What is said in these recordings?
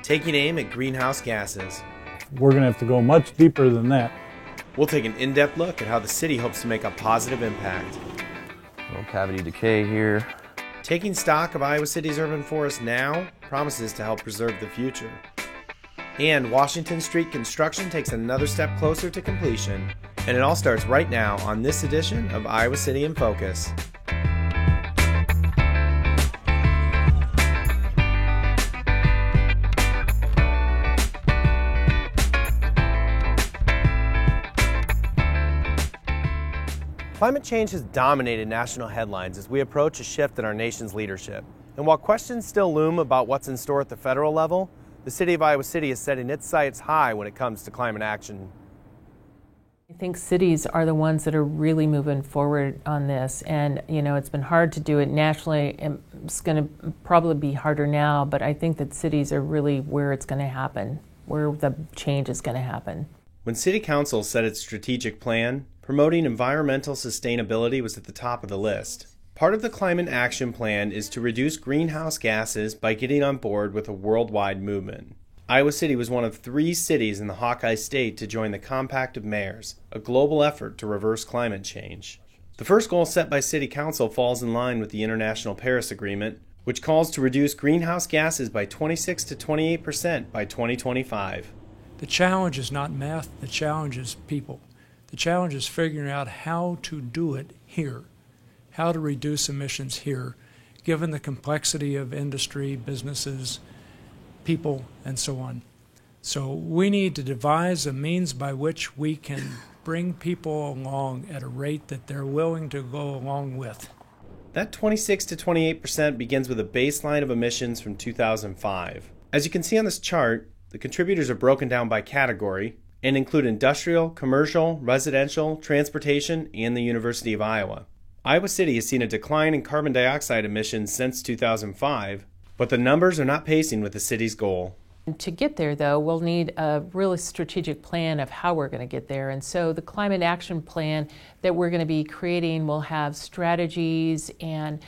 taking aim at greenhouse gases. We're going to have to go much deeper than that. We'll take an in-depth look at how the city hopes to make a positive impact. Low cavity decay here. Taking stock of Iowa City's urban forest now promises to help preserve the future. And Washington Street construction takes another step closer to completion. And it all starts right now on this edition of Iowa City in Focus. Climate change has dominated national headlines as we approach a shift in our nation's leadership. And while questions still loom about what's in store at the federal level, the city of Iowa City is setting its sights high when it comes to climate action. I think cities are the ones that are really moving forward on this, and it's been hard to do it nationally. It's going to probably be harder now, but I think that cities are really where it's going to happen, where the change is going to happen. When City Council set its strategic plan, promoting environmental sustainability was at the top of the list. Part of the Climate Action Plan is to reduce greenhouse gases by getting on board with a worldwide movement. Iowa City was one of 3 cities in the Hawkeye State to join the Compact of Mayors, a global effort to reverse climate change. The first goal set by City Council falls in line with the International Paris Agreement, which calls to reduce greenhouse gases by 26 to 28% by 2025. The challenge is not math, the challenge is people. The challenge is figuring out how to do it here, how to reduce emissions here, given the complexity of industry, businesses, people, and so on. So we need to devise a means by which we can bring people along at a rate that they're willing to go along with. That 26 to 28% begins with a baseline of emissions from 2005. As you can see on this chart, the contributors are broken down by category and include industrial, commercial, residential, transportation, and the University of Iowa. Iowa City has seen a decline in carbon dioxide emissions since 2005, but the numbers are not pacing with the city's goal. To get there, though, we'll need a really strategic plan of how we're going to get there. And so the Climate Action Plan that we're going to be creating will have strategies and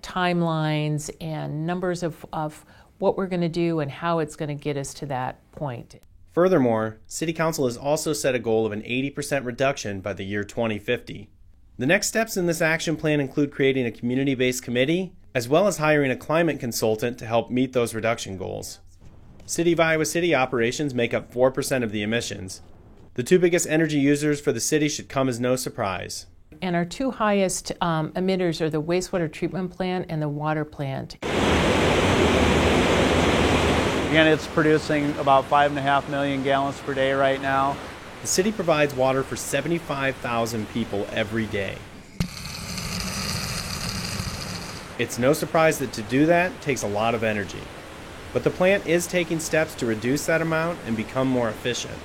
timelines and numbers of what we're going to do and how it's going to get us to that point. Furthermore, City Council has also set a goal of an 80% reduction by the year 2050. The next steps in this action plan include creating a community-based committee, as well as hiring a climate consultant to help meet those reduction goals. City of Iowa City operations make up 4% of the emissions. The 2 biggest energy users for the city should come as no surprise. And our 2 highest emitters are the wastewater treatment plant and the water plant. Again, it's producing about 5.5 million gallons per day right now. The city provides water for 75,000 people every day. It's no surprise that to do that takes a lot of energy. But the plant is taking steps to reduce that amount and become more efficient.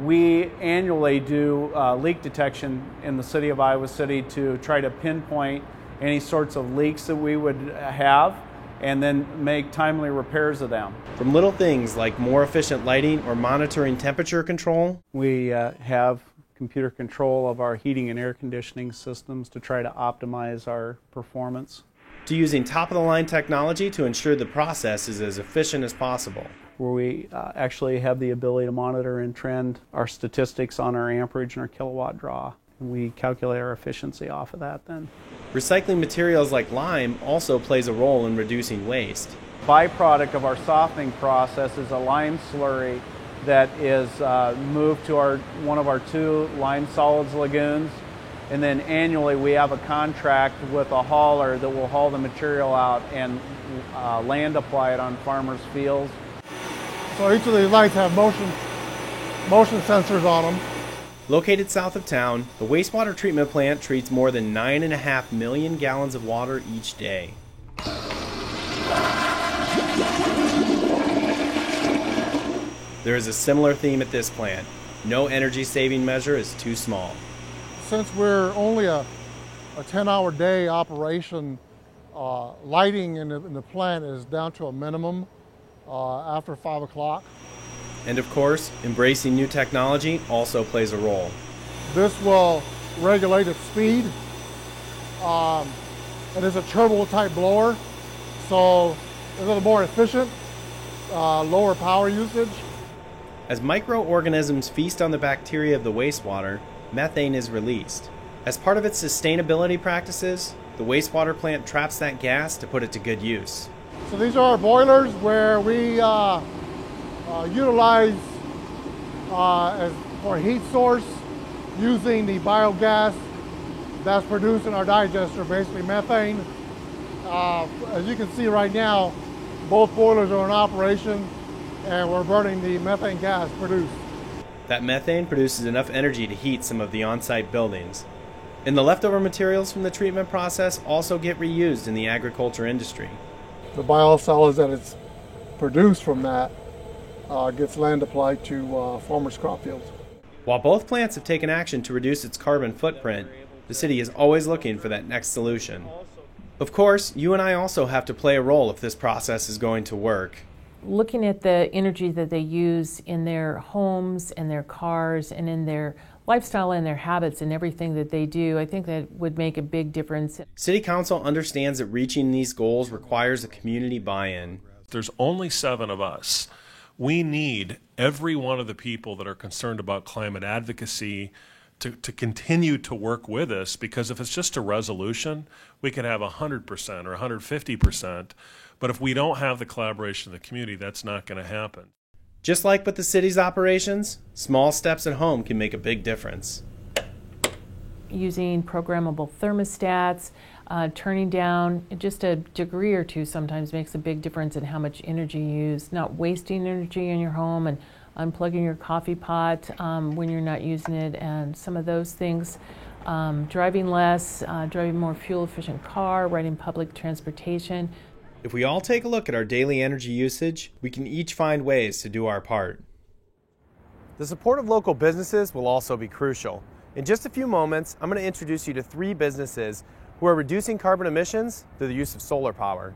We annually do leak detection in the city of Iowa City to try to pinpoint any sorts of leaks that we would have and then make timely repairs of them. From little things like more efficient lighting or monitoring temperature control. We have computer control of our heating and air conditioning systems to try to optimize our performance. To using top-of-the-line technology to ensure the process is as efficient as possible. Where we actually have the ability to monitor and trend our statistics on our amperage and our kilowatt draw. And we calculate our efficiency off of that then. Recycling materials like lime also plays a role in reducing waste. Byproduct of our softening process is a lime slurry that is moved to one of our 2 lime solids lagoons. And then annually we have a contract with a hauler that will haul the material out and land apply it on farmers' fields. So each of these lights have motion sensors on them. Located south of town, the wastewater treatment plant treats more than 9.5 million gallons of water each day. There is a similar theme at this plant. No energy-saving measure is too small. Since we're only a 10-hour day operation, lighting in the plant is down to a minimum after 5 o'clock. And of course, embracing new technology also plays a role. This will regulate its speed. It is a turbo type blower, so it's a little more efficient lower power usage. As microorganisms feast on the bacteria of the wastewater, methane is released. As part of its sustainability practices, the wastewater plant traps that gas to put it to good use. So these are our boilers where we utilize for a heat source using the biogas that's produced in our digester, basically methane. As you can see right now, both boilers are in operation and we're burning the methane gas produced. That methane produces enough energy to heat some of the on-site buildings. And the leftover materials from the treatment process also get reused in the agriculture industry. The biosolids that it's produced from that gets land applied to farmers' crop fields. While both plants have taken action to reduce its carbon footprint, the city is always looking for that next solution. Of course, you and I also have to play a role if this process is going to work. Looking at the energy that they use in their homes and their cars and in their lifestyle and their habits and everything that they do, I think that would make a big difference. City Council understands that reaching these goals requires a community buy-in. There's only 7 of us. We need every one of the people that are concerned about climate advocacy to continue to work with us, because if it's just a resolution, we could have 100% or 150%, but if we don't have the collaboration of the community, that's not going to happen. Just like with the city's operations, small steps at home can make a big difference. Using programmable thermostats, turning down just a degree or two sometimes makes a big difference in how much energy you use. Not wasting energy in your home and unplugging your coffee pot when you're not using it, and some of those things. Driving less, driving a more fuel-efficient car, riding public transportation. If we all take a look at our daily energy usage, we can each find ways to do our part. The support of local businesses will also be crucial. In just a few moments, I'm going to introduce you to 3 businesses who are reducing carbon emissions through the use of solar power.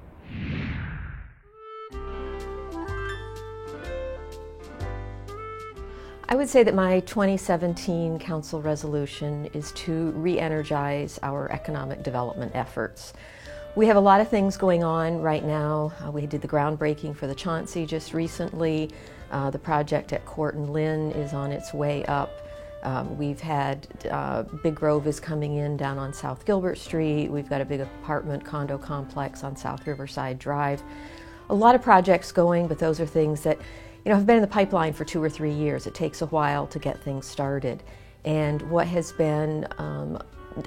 I would say that my 2017 council resolution is to re-energize our economic development efforts. We have a lot of things going on right now. We did the groundbreaking for the Chauncey just recently. The project at Court and Lynn is on its way up. We've had Big Grove is coming in down on South Gilbert Street. We've got a big apartment condo complex on South Riverside Drive. A lot of projects going, but those are things that have been in the pipeline for 2 or 3 years. It takes a while to get things started. And what has been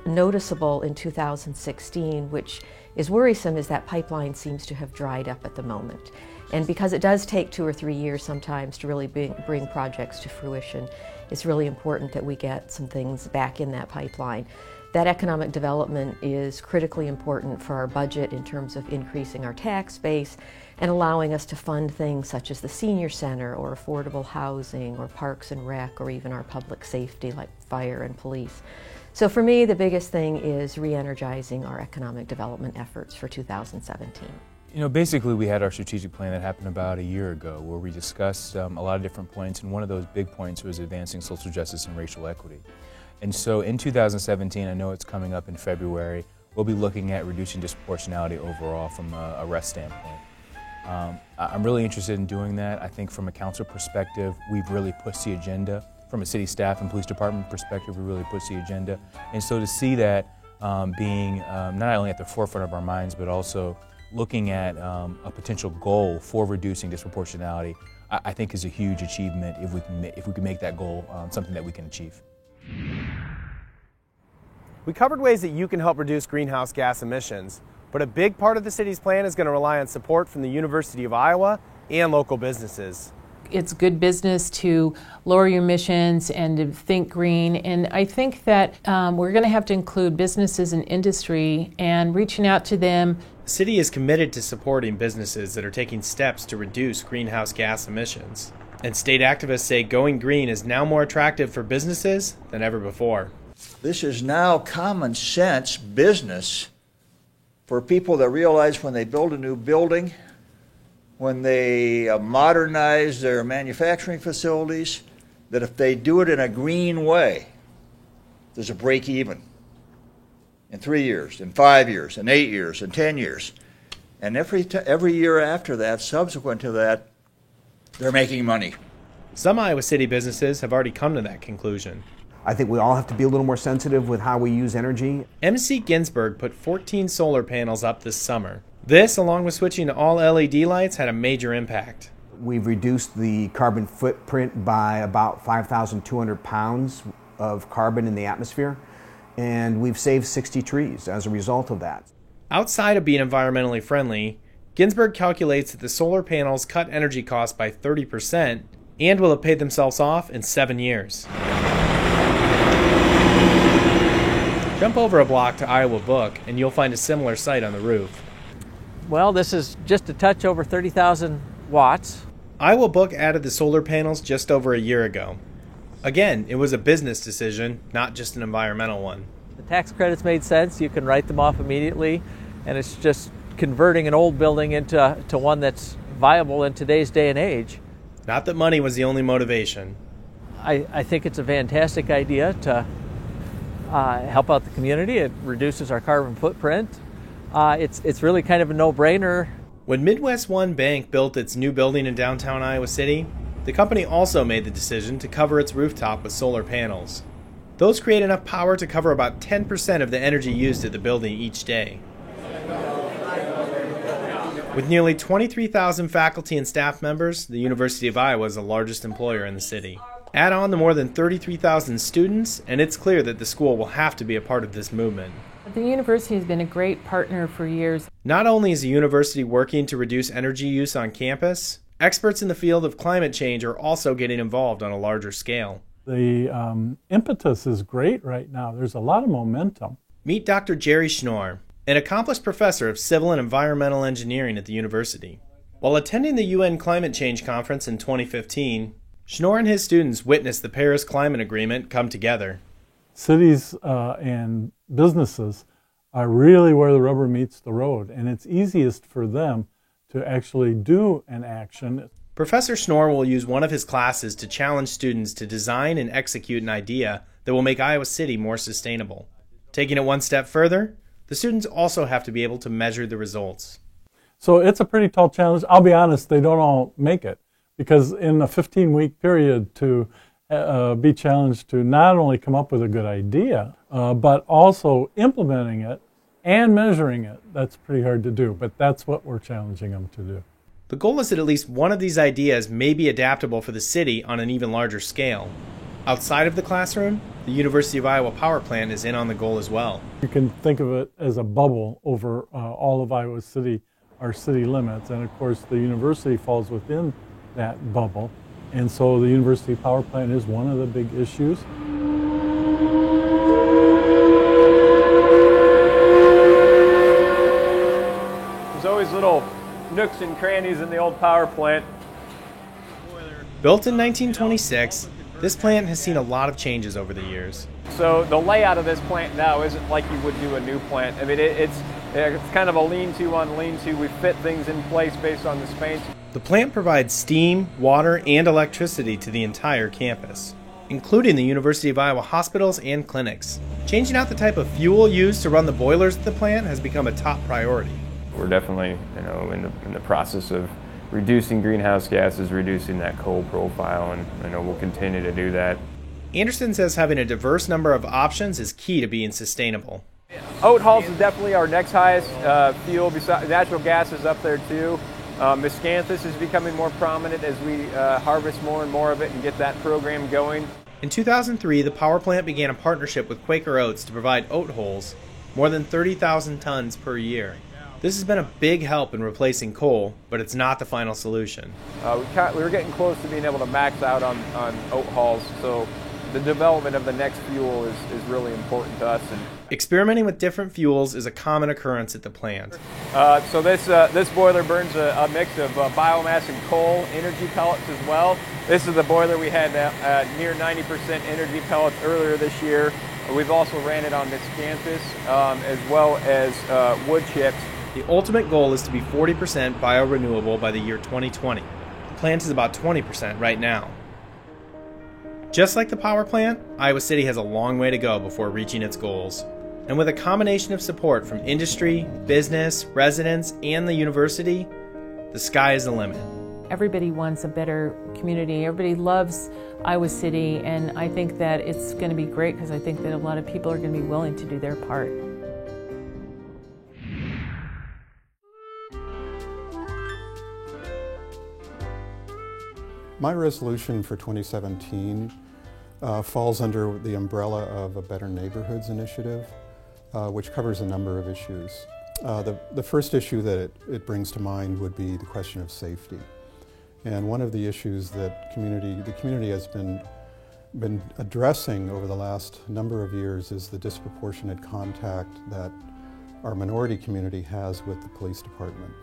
noticeable in 2016, which is worrisome, is that pipeline seems to have dried up at the moment. And because it does take 2 or 3 years sometimes to really bring projects to fruition, it's really important that we get some things back in that pipeline. That economic development is critically important for our budget in terms of increasing our tax base and allowing us to fund things such as the senior center or affordable housing or parks and rec or even our public safety like fire and police. So for me, the biggest thing is re-energizing our economic development efforts for 2017. Basically we had our strategic plan that happened about a year ago where we discussed a lot of different points, and one of those big points was advancing social justice and racial equity. And so in 2017, I know it's coming up in February, we'll be looking at reducing disproportionality overall from a arrest standpoint. I'm really interested in doing that. I think from a council perspective, we've really pushed the agenda. From a city staff and police department perspective, we really pushed the agenda. And so to see that being not only at the forefront of our minds, but also looking at a potential goal for reducing disproportionality, I think is a huge achievement if we can make that goal something that we can achieve. We covered ways that you can help reduce greenhouse gas emissions, but a big part of the city's plan is going to rely on support from the University of Iowa and local businesses. It's good business to lower your emissions and to think green, and I think that we're going to have to include businesses and industry and reaching out to them. The city is committed to supporting businesses that are taking steps to reduce greenhouse gas emissions. And state activists say going green is now more attractive for businesses than ever before. This is now common sense business for people that realize when they build a new building, when they modernize their manufacturing facilities, that if they do it in a green way, there's a break even in 3 years, in 5 years, in 8 years, in 10 years. And every year after that, subsequent to that, they're making money. Some Iowa City businesses have already come to that conclusion. I think we all have to be a little more sensitive with how we use energy. MC Ginsburg put 14 solar panels up this summer. This, along with switching to all LED lights, had a major impact. We've reduced the carbon footprint by about 5,200 pounds of carbon in the atmosphere, and we've saved 60 trees as a result of that. Outside of being environmentally friendly, Ginsburg calculates that the solar panels cut energy costs by 30% and will have paid themselves off in 7 years. Jump over a block to Iowa Book and you'll find a similar site on the roof. Well, this is just a touch over 30,000 watts. Iowa Book added the solar panels just over a year ago. Again, it was a business decision, not just an environmental one. The tax credits made sense. You can write them off immediately, and it's just converting an old building into one that's viable in today's day and age. Not that money was the only motivation. I think it's a fantastic idea to help out the community. It reduces our carbon footprint. It's really kind of a no-brainer. When Midwest One Bank built its new building in downtown Iowa City, the company also made the decision to cover its rooftop with solar panels. Those create enough power to cover about 10% of the energy used at the building each day. With nearly 23,000 faculty and staff members, the University of Iowa is the largest employer in the city. Add on the more than 33,000 students, and it's clear that the school will have to be a part of this movement. The university has been a great partner for years. Not only is the university working to reduce energy use on campus, experts in the field of climate change are also getting involved on a larger scale. The impetus is great right now. There's a lot of momentum. Meet Dr. Jerry Schnorr, an accomplished professor of civil and environmental engineering at the university. While attending the UN Climate Change Conference in 2015, Schnorr and his students witnessed the Paris Climate Agreement come together. Cities and businesses are really where the rubber meets the road, and it's easiest for them to actually do an action. Professor Schnorr will use one of his classes to challenge students to design and execute an idea that will make Iowa City more sustainable. Taking it one step further, the students also have to be able to measure the results. So it's a pretty tall challenge. I'll be honest, they don't all make it, because in a 15-week period to be challenged to not only come up with a good idea, but also implementing it and measuring it, that's pretty hard to do, but that's what we're challenging them to do. The goal is that at least one of these ideas may be adaptable for the city on an even larger scale. Outside of the classroom, the University of Iowa Power Plant is in on the goal as well. You can think of it as a bubble over all of Iowa City, our city limits, and of course the university falls within that bubble, and so the University Power Plant is one of the big issues. There's always little nooks and crannies in the old power plant. Built in 1926, this plant has seen a lot of changes over the years. So the layout of this plant now isn't like you would do a new plant. I mean, it's kind of a lean-to on lean-to. We fit things in place based on the space. The plant provides steam, water, and electricity to the entire campus, including the University of Iowa hospitals and clinics. Changing out the type of fuel used to run the boilers at the plant has become a top priority. We're definitely, in the process of reducing greenhouse gases, reducing that coal profile, and we'll continue to do that. Anderson says having a diverse number of options is key to being sustainable. Oat hulls is definitely our next highest fuel. Natural gas is up there too. Miscanthus is becoming more prominent as we harvest more and more of it and get that program going. In 2003, the power plant began a partnership with Quaker Oats to provide oat hulls, more than 30,000 tons per year. This has been a big help in replacing coal, but it's not the final solution. We were getting close to being able to max out on oat hulls, so the development of the next fuel is really important to us. Experimenting with different fuels is a common occurrence at the plant. So this boiler burns a mix of biomass and coal, energy pellets as well. This is the boiler we had near 90% energy pellets earlier this year. We've also ran it on miscanthus as well as wood chips. The ultimate goal is to be 40% biorenewable by the year 2020. The plant is about 20% right now. Just like the power plant, Iowa City has a long way to go before reaching its goals. And with a combination of support from industry, business, residents, and the university, the sky is the limit. everybody wants a better community. Everybody loves Iowa City, and I think that it's going to be great because I think that a lot of people are going to be willing to do their part. My resolution for 2017 falls under the umbrella of a Better Neighborhoods initiative, which covers a number of issues. The first issue that it brings to mind would be the question of safety. And one of the issues that the community has been addressing over the last number of years is the disproportionate contact that our minority community has with the police department.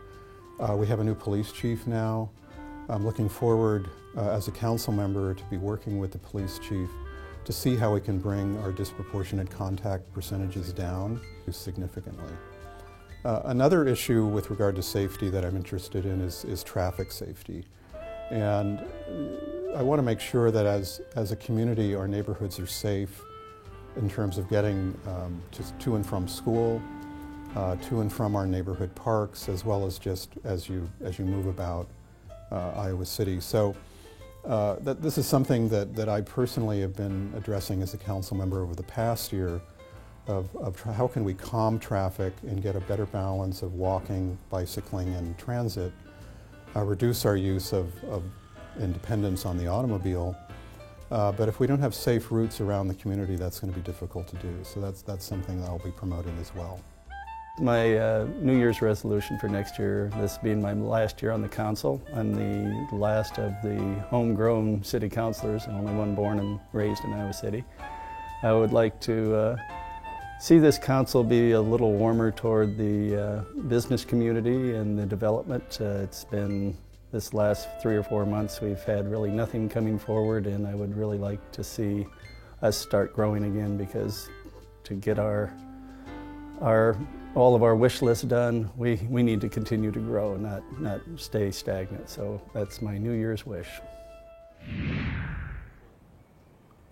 We have a new police chief now. I'm looking forward as a council member to be working with the police chief to see how we can bring our disproportionate contact percentages down significantly. Another issue with regard to safety that I'm interested in is traffic safety. And I want to make sure that as a community our neighborhoods are safe in terms of getting to and from school, to and from our neighborhood parks, as well as just as you move about Iowa City. So this is something that I personally have been addressing as a council member over the past year of how can we calm traffic and get a better balance of walking, bicycling, and transit, reduce our use of and dependence on the automobile. But if we don't have safe routes around the community, that's going to be difficult to do. So that's something that I'll be promoting as well. My New Year's resolution for next year, this being my last year on the council, I'm the last of the homegrown city councilors, and only one born and raised in Iowa City. I would like to see this council be a little warmer toward the business community and the development. It's been this last 3 or 4 months we've had really nothing coming forward, and I would really like to see us start growing again, because to get all of our wish list done, we need to continue to grow, not stay stagnant. So that's my New Year's wish.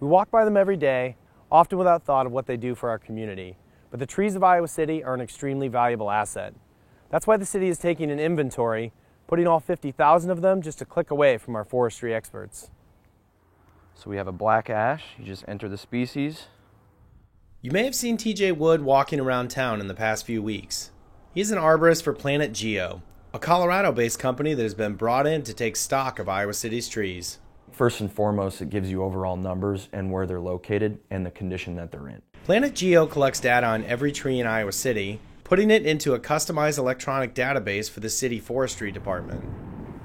We walk by them every day, often without thought of what they do for our community. But the trees of Iowa City are an extremely valuable asset. That's why the city is taking an inventory, putting all 50,000 of them just a click away from our forestry experts. So we have a black ash. You just enter the species. You may have seen TJ Wood walking around town in the past few weeks. He's an arborist for Planet Geo, a Colorado-based company that has been brought in to take stock of Iowa City's trees. First and foremost, it gives you overall numbers and where they're located and the condition that they're in. Planet Geo collects data on every tree in Iowa City, putting it into a customized electronic database for the city forestry department.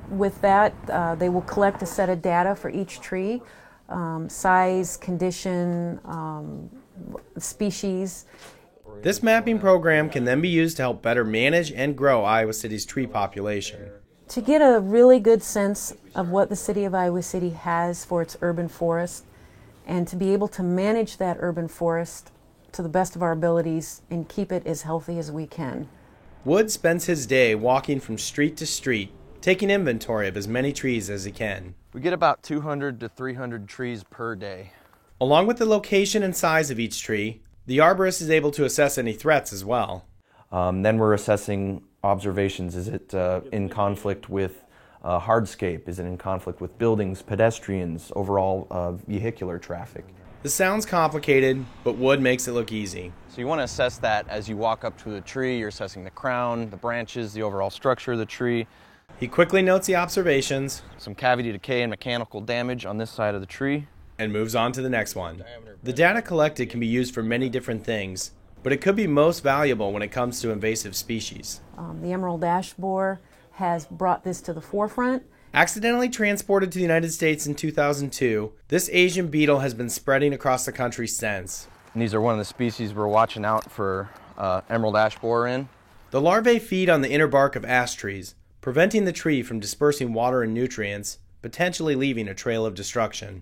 With that, they will collect a set of data for each tree, size, condition, species. This mapping program can then be used to help better manage and grow Iowa City's tree population. To get a really good sense of what the city of Iowa City has for its urban forest, and to be able to manage that urban forest to the best of our abilities and keep it as healthy as we can. Wood spends his day walking from street to street, taking inventory of as many trees as he can. We get about 200 to 300 trees per day. Along with the location and size of each tree, the arborist is able to assess any threats as well. Then we're assessing observations. Is it in conflict with hardscape? Is it in conflict with buildings, pedestrians, overall vehicular traffic? This sounds complicated, but Wood makes it look easy. So you want to assess that as you walk up to the tree. You're assessing the crown, the branches, the overall structure of the tree. He quickly notes the observations, some cavity decay and mechanical damage on this side of the tree, and moves on to the next one. The data collected can be used for many different things, but it could be most valuable when it comes to invasive species. The emerald ash borer has brought this to the forefront. Accidentally transported to the United States in 2002, this Asian beetle has been spreading across the country since. And these are one of the species we're watching out for emerald ash borer in. The larvae feed on the inner bark of ash trees, preventing the tree from dispersing water and nutrients, potentially leaving a trail of destruction.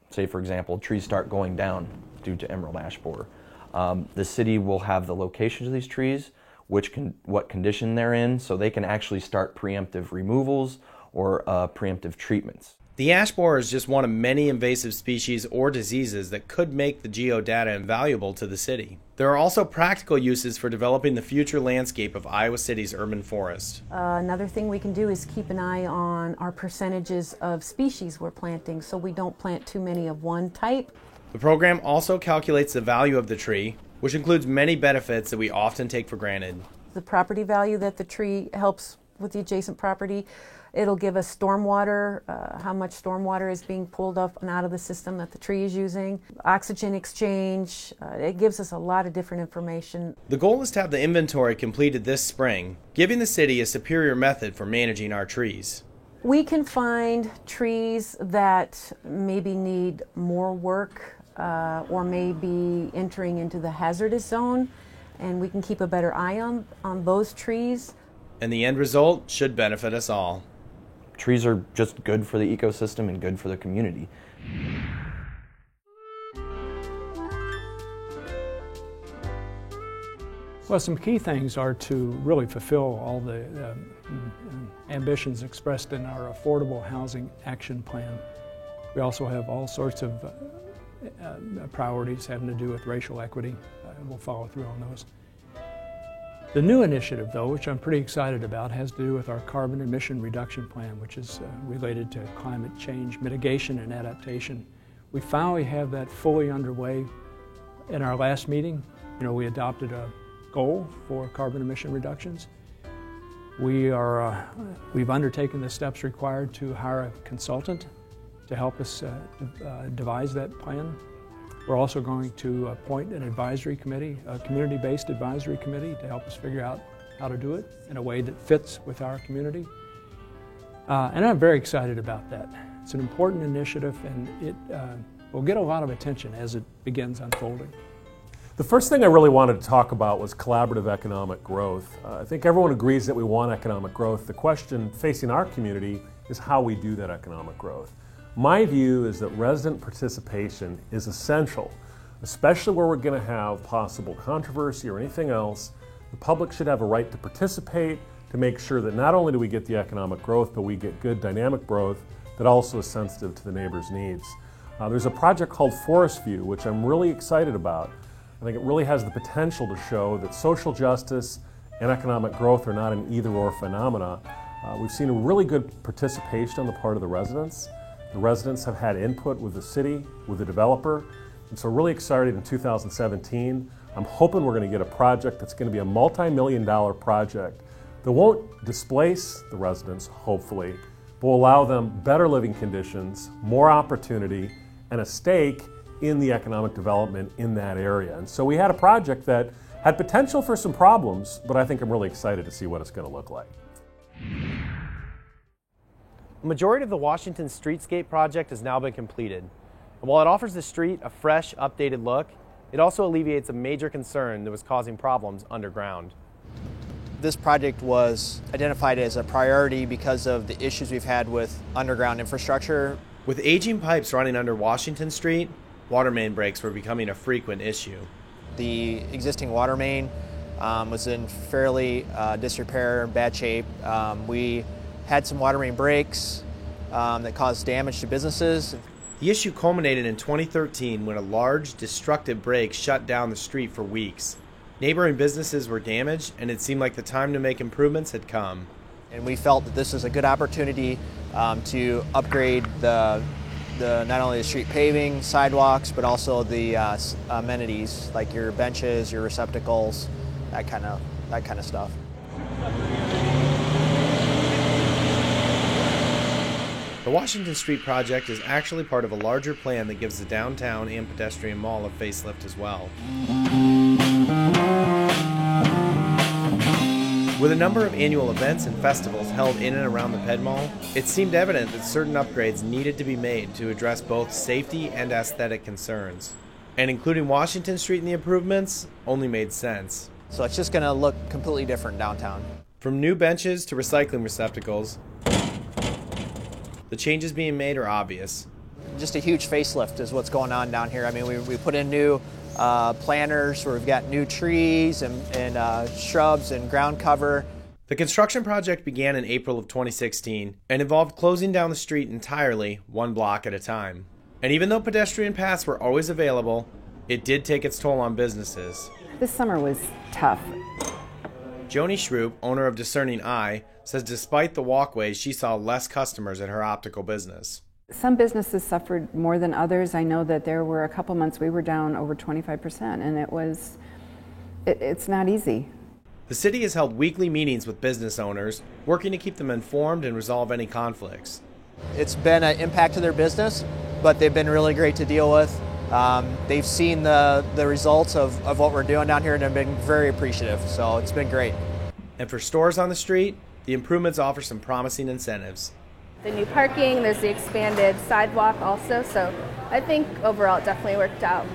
Say, for example, trees start going down due to emerald ash borer. The city will have the locations of these trees, what condition they're in, so they can actually start preemptive removals or preemptive treatments. The ash borer is just one of many invasive species or diseases that could make the geodata invaluable to the city. There are also practical uses for developing the future landscape of Iowa City's urban forest. Another thing we can do is keep an eye on our percentages of species we're planting so we don't plant too many of one type. The program also calculates the value of the tree, which includes many benefits that we often take for granted. The property value that the tree helps with the adjacent property. It'll give us stormwater, how much stormwater is being pulled up and out of the system that the tree is using, oxygen exchange. It gives us a lot of different information. The goal is to have the inventory completed this spring, giving the city a superior method for managing our trees. We can find trees that maybe need more work or may be entering into the hazardous zone, and we can keep a better eye on those trees. And the end result should benefit us all. Trees are just good for the ecosystem and good for the community. Well, some key things are to really fulfill all the ambitions expressed in our Affordable Housing Action Plan. We also have all sorts of priorities having to do with racial equity. We'll follow through on those. The new initiative, though, which I'm pretty excited about, has to do with our carbon emission reduction plan, which is related to climate change mitigation and adaptation. We finally have that fully underway. In our last meeting, we adopted a goal for carbon emission reductions. We've undertaken the steps required to hire a consultant to help us devise that plan. We're also going to appoint an advisory committee, a community-based advisory committee, to help us figure out how to do it in a way that fits with our community. And I'm very excited about that. It's an important initiative, and it will get a lot of attention as it begins unfolding. The first thing I really wanted to talk about was collaborative economic growth. I think everyone agrees that we want economic growth. The question facing our community is how we do that economic growth. My view is that resident participation is essential, especially where we're going to have possible controversy or anything else. The public should have a right to participate to make sure that not only do we get the economic growth, but we get good dynamic growth that also is sensitive to the neighbor's needs. There's a project called Forest View, which I'm really excited about. I think it really has the potential to show that social justice and economic growth are not an either-or phenomena. We've seen a really good participation on the part of the residents. The residents have had input with the city, with the developer, and so really excited in 2017. I'm hoping we're going to get a project that's going to be a multi-million-dollar project that won't displace the residents, hopefully, but will allow them better living conditions, more opportunity, and a stake in the economic development in that area. And so we had a project that had potential for some problems, but I think I'm really excited to see what it's going to look like. The majority of the Washington Streetscape project has now been completed. And while it offers the street a fresh, updated look, it also alleviates a major concern that was causing problems underground. This project was identified as a priority because of the issues we've had with underground infrastructure. With aging pipes running under Washington Street, water main breaks were becoming a frequent issue. The existing water main was in fairly disrepair, bad shape. We had some water main breaks that caused damage to businesses. The issue culminated in 2013 when a large, destructive break shut down the street for weeks. Neighboring businesses were damaged, and it seemed like the time to make improvements had come. And we felt that this was a good opportunity to upgrade the not only the street paving, sidewalks, but also the amenities like your benches, your receptacles, that kind of stuff. The Washington Street project is actually part of a larger plan that gives the downtown and pedestrian mall a facelift as well. With a number of annual events and festivals held in and around the Ped Mall, it seemed evident that certain upgrades needed to be made to address both safety and aesthetic concerns. And including Washington Street in the improvements only made sense. So it's just going to look completely different downtown. From new benches to recycling receptacles, the changes being made are obvious. Just a huge facelift is what's going on down here. I mean, we put in new planters where we've got new trees and shrubs and ground cover. The construction project began in April of 2016 and involved closing down the street entirely, one block at a time. And even though pedestrian paths were always available, it did take its toll on businesses. This summer was tough. Joni Shroop, owner of Discerning Eye, says despite the walkways, she saw less customers at her optical business. Some businesses suffered more than others. I know that there were a couple months we were down over 25%, and it's not easy. The city has held weekly meetings with business owners, working to keep them informed and resolve any conflicts. It's been an impact to their business, but they've been really great to deal with. They've seen the results of what we're doing down here and have been very appreciative, so it's been great. And for stores on the street, the improvements offer some promising incentives. The new parking, there's the expanded sidewalk also, so I think overall it definitely worked out.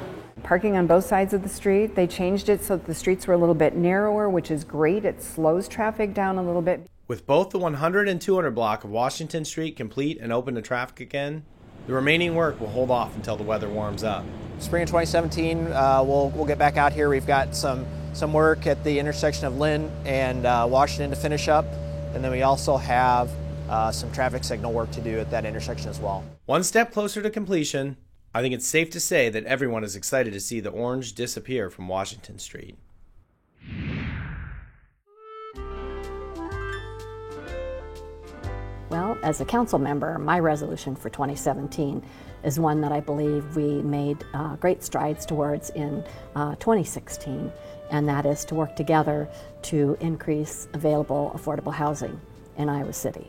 Parking on both sides of the street, they changed it so that the streets were a little bit narrower, which is great. It slows traffic down a little bit. With both the 100 and 200 block of Washington Street complete and open to traffic again, the remaining work will hold off until the weather warms up. Spring of 2017, we'll get back out here. We've got some work at the intersection of Lynn and Washington to finish up, and then we also have some traffic signal work to do at that intersection as well. One step closer to completion, I think it's safe to say that everyone is excited to see the orange disappear from Washington Street. Well, as a council member, my resolution for 2017 is one that I believe we made great strides towards in 2016, and that is to work together to increase available affordable housing in Iowa City.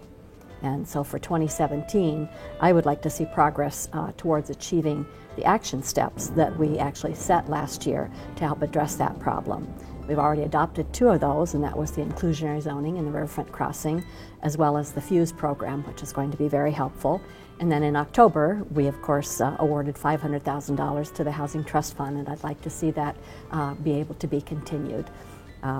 And so for 2017, I would like to see progress towards achieving the action steps that we actually set last year to help address that problem. We've already adopted 2 of those, and that was the inclusionary zoning and the riverfront crossing, as well as the FUSE program, which is going to be very helpful. And then in October, we of course awarded $500,000 to the Housing Trust Fund, and I'd like to see that be able to be continued.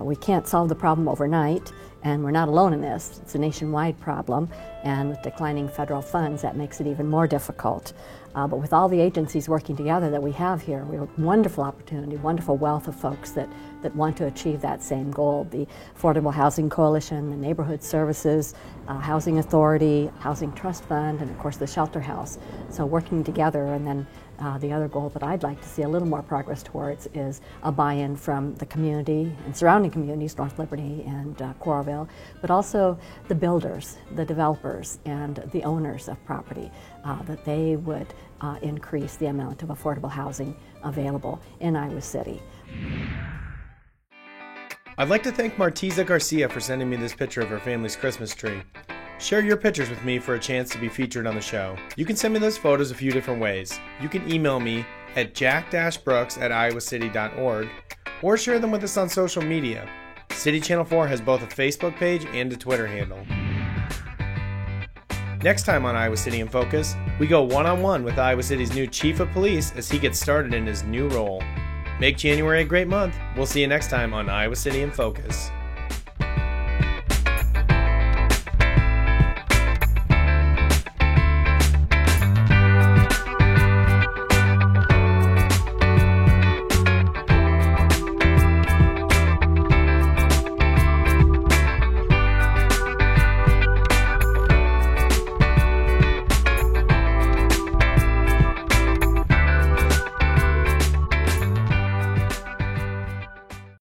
We can't solve the problem overnight, and we're not alone in this. It's a nationwide problem, and with declining federal funds, that makes it even more difficult. But with all the agencies working together that we have here, we have a wonderful opportunity, wonderful wealth of folks that want to achieve that same goal. The Affordable Housing Coalition, the Neighborhood Services, Housing Authority, Housing Trust Fund, and of course the Shelter House. So working together, and then the other goal that I'd like to see a little more progress towards is a buy-in from the community and surrounding communities, North Liberty and Coralville, but also the builders, the developers, and the owners of property, that they would increase the amount of affordable housing available in Iowa City. I'd like to thank Martiza Garcia for sending me this picture of her family's Christmas tree. Share your pictures with me for a chance to be featured on the show. You can send me those photos a few different ways. You can email me at jack-brooks@iowacity.org or share them with us on social media. City Channel 4 has both a Facebook page and a Twitter handle. Next time on Iowa City in Focus, we go one-on-one with Iowa City's new Chief of Police as he gets started in his new role. Make January a great month. We'll see you next time on Iowa City in Focus.